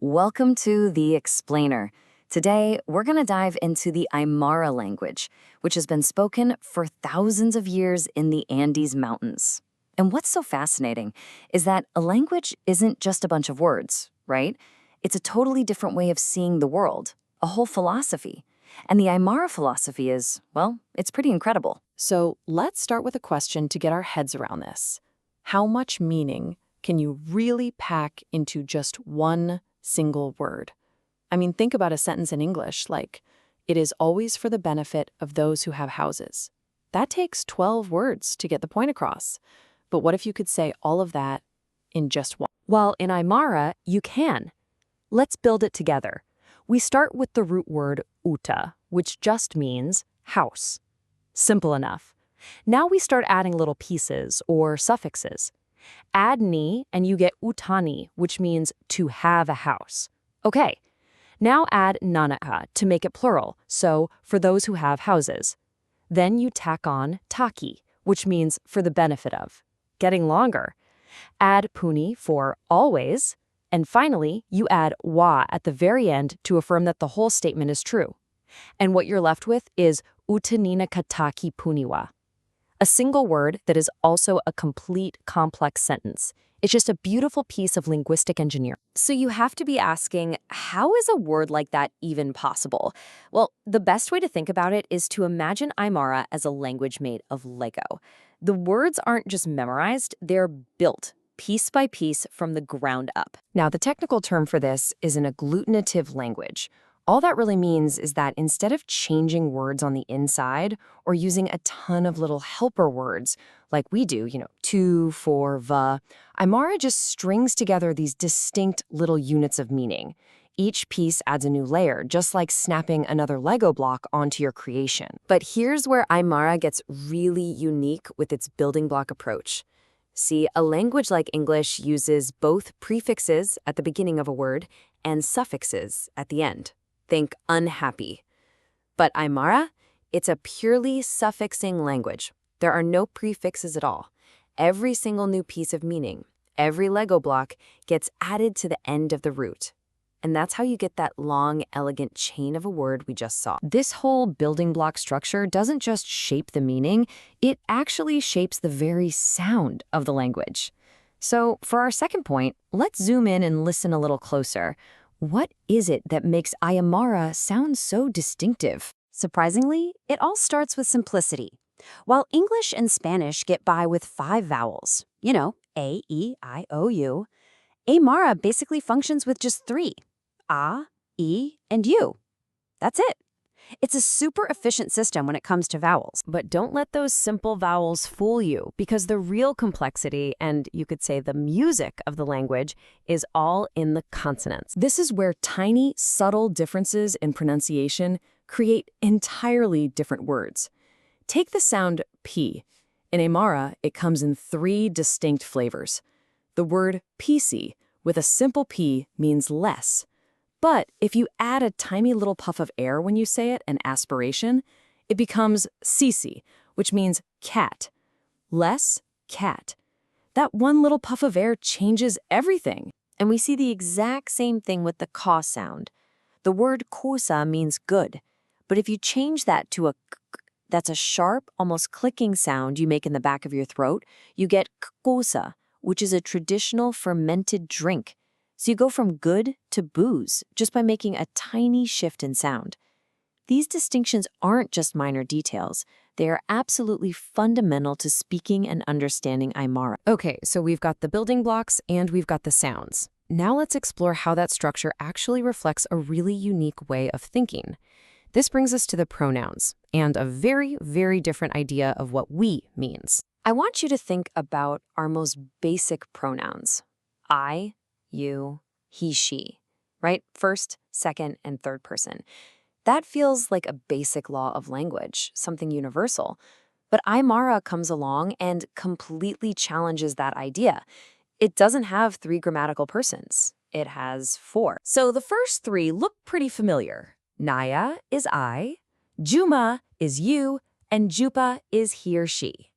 Welcome to The Explainer. Today, we're going to dive into the Aymara language, which has been spoken for thousands of years in the Andes Mountains. And what's so fascinating is that a language isn't just a bunch of words, right? It's a totally different way of seeing the world, a whole philosophy. And the Aymara philosophy is, well, it's pretty incredible. So let's start with a question to get our heads around this. How much meaning can you really pack into just one single word? I mean, think about a sentence in English like, "It is always for the benefit of those who have houses." That takes 12 words to get the point across. But what if you could say all of that in just one? Well, in Aymara, you can. Let's build it together. We start with the root word uta, which just means house. Simple enough. Now we start adding little pieces or suffixes. Add ni and you get utani, which means to have a house. Okay, now add nanaka to make it plural, so for those who have houses. Then you tack on taki, which means for the benefit of. Getting longer. Add puni for always. And finally, you add wa at the very end to affirm that the whole statement is true. And what you're left with is utanina kataki puniwa. A single word that is also a complete, complex sentence. It's just a beautiful piece of linguistic engineering. So you have to be asking, how is a word like that even possible? Well, the best way to think about it is to imagine Aymara as a language made of Lego. The words aren't just memorized, they're built piece by piece from the ground up. Now, the technical term for this is an agglutinative language. All that really means is that instead of changing words on the inside or using a ton of little helper words like we do, to, for, va, Aymara just strings together these distinct little units of meaning. Each piece adds a new layer, just like snapping another Lego block onto your creation. But here's where Aymara gets really unique with its building block approach. See, a language like English uses both prefixes at the beginning of a word and suffixes at the end. Think unhappy. But Aymara, it's a purely suffixing language. There are no prefixes at all. Every single new piece of meaning, every Lego block gets added to the end of the root. And that's how you get that long, elegant chain of a word we just saw. This whole building block structure doesn't just shape the meaning, it actually shapes the very sound of the language. So for our second point, let's zoom in and listen a little closer. What is it that makes Aymara sound so distinctive? Surprisingly, it all starts with simplicity. While English and Spanish get by with 5 vowels, A, E, I, O, U, Aymara basically functions with just 3, A, E, and U. That's it. It's a super efficient system when it comes to vowels. But don't let those simple vowels fool you, because the real complexity, and you could say the music of the language, is all in the consonants. This is where tiny, subtle differences in pronunciation create entirely different words. Take the sound P. In Aymara, it comes in 3 distinct flavors. The word PC with a simple P means less. But if you add a tiny little puff of air when you say it, an aspiration, it becomes sisi, which means cat. Less, cat. That one little puff of air changes everything. And we see the exact same thing with the ka sound. The word kosa means good, but if you change that to a k, that's a sharp, almost clicking sound you make in the back of your throat, you get kosa, which is a traditional fermented drink. So you go from good to booze just by making a tiny shift in sound. These distinctions aren't just minor details. They are absolutely fundamental to speaking and understanding Aymara. Okay, so we've got the building blocks and we've got the sounds. Now let's explore how that structure actually reflects a really unique way of thinking. This brings us to the pronouns and a very, very different idea of what we means. I want you to think about our most basic pronouns. I, you, he, she, right? First, second, and third person. That feels like a basic law of language, something universal. But Aymara comes along and completely challenges that idea. It doesn't have 3 grammatical persons. It has 4. So the first 3 look pretty familiar. Naya is I, Juma is you, and Jupa is he or she.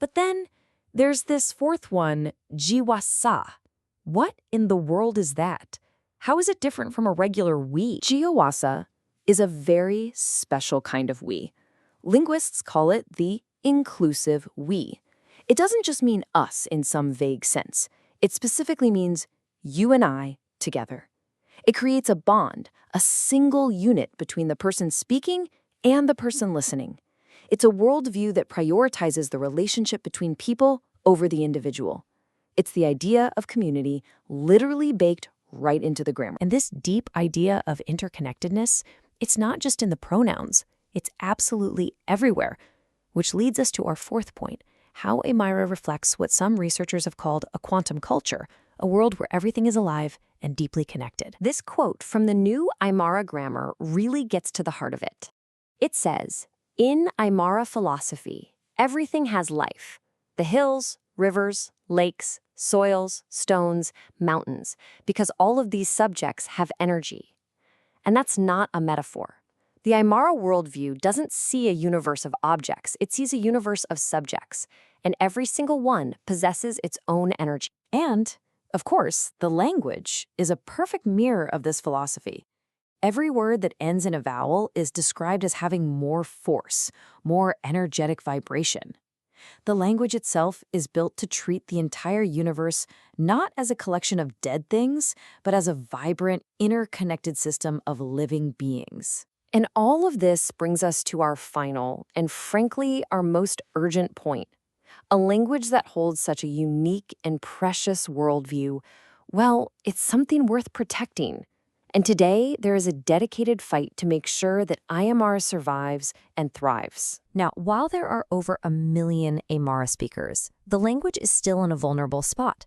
But then there's this 4th one, jiwasa. What in the world is that? How is it different from a regular we? Giawasa is a very special kind of we. Linguists call it the inclusive we. It doesn't just mean us in some vague sense. It specifically means you and I together. It creates a bond, a single unit between the person speaking and the person listening. It's a worldview that prioritizes the relationship between people over the individual. It's the idea of community literally baked right into the grammar. And this deep idea of interconnectedness, it's not just in the pronouns, it's absolutely everywhere. Which leads us to our fourth point, how Aymara reflects what some researchers have called a quantum culture, a world where everything is alive and deeply connected. This quote from the new Aymara grammar really gets to the heart of it. It says, "In Aymara philosophy, everything has life. The hills, rivers, lakes, soils, stones, mountains, because all of these subjects have energy." And that's not a metaphor. The Aymara worldview doesn't see a universe of objects, it sees a universe of subjects, and every single one possesses its own energy. And, of course, the language is a perfect mirror of this philosophy. Every word that ends in a vowel is described as having more force, more energetic vibration. The language itself is built to treat the entire universe not as a collection of dead things, but as a vibrant, interconnected system of living beings. And all of this brings us to our final, and frankly, our most urgent point. A language that holds such a unique and precious worldview, well, it's something worth protecting. And today, there is a dedicated fight to make sure that Aymara survives and thrives. Now, while there are over 1 million Aymara speakers, the language is still in a vulnerable spot.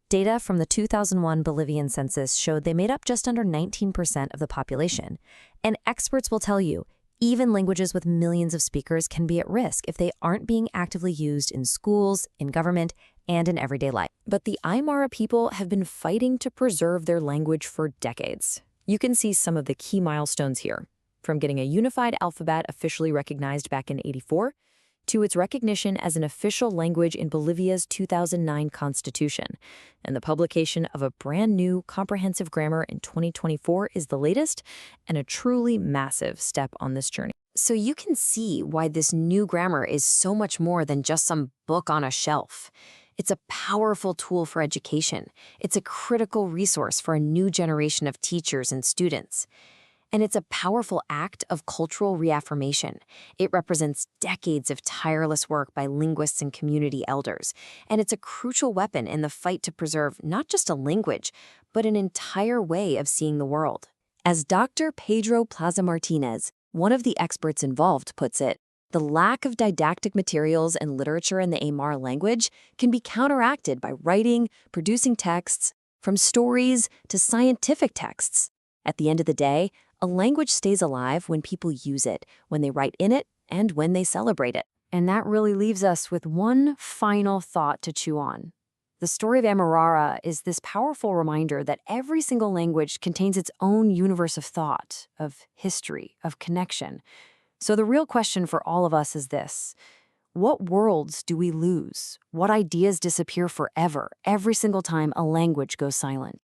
Data from the 2001 Bolivian census showed they made up just under 19% of the population. And experts will tell you, even languages with millions of speakers can be at risk if they aren't being actively used in schools, in government, and in everyday life. But the Aymara people have been fighting to preserve their language for decades. You can see some of the key milestones here, from getting a unified alphabet officially recognized back in '84 to its recognition as an official language in Bolivia's 2009 constitution. And the publication of a brand new comprehensive grammar in 2024 is the latest and a truly massive step on this journey. So you can see why this new grammar is so much more than just some book on a shelf. It's a powerful tool for education. It's a critical resource for a new generation of teachers and students. And it's a powerful act of cultural reaffirmation. It represents decades of tireless work by linguists and community elders. And it's a crucial weapon in the fight to preserve not just a language, but an entire way of seeing the world. As Dr. Pedro Plaza Martinez, one of the experts involved, puts it, the lack of didactic materials and literature in the Aymara language can be counteracted by writing, producing texts, from stories to scientific texts. At the end of the day, a language stays alive when people use it, when they write in it, and when they celebrate it. And that really leaves us with one final thought to chew on. The story of Aymara is this powerful reminder that every single language contains its own universe of thought, of history, of connection. So the real question for all of us is this: what worlds do we lose? What ideas disappear forever every single time a language goes silent?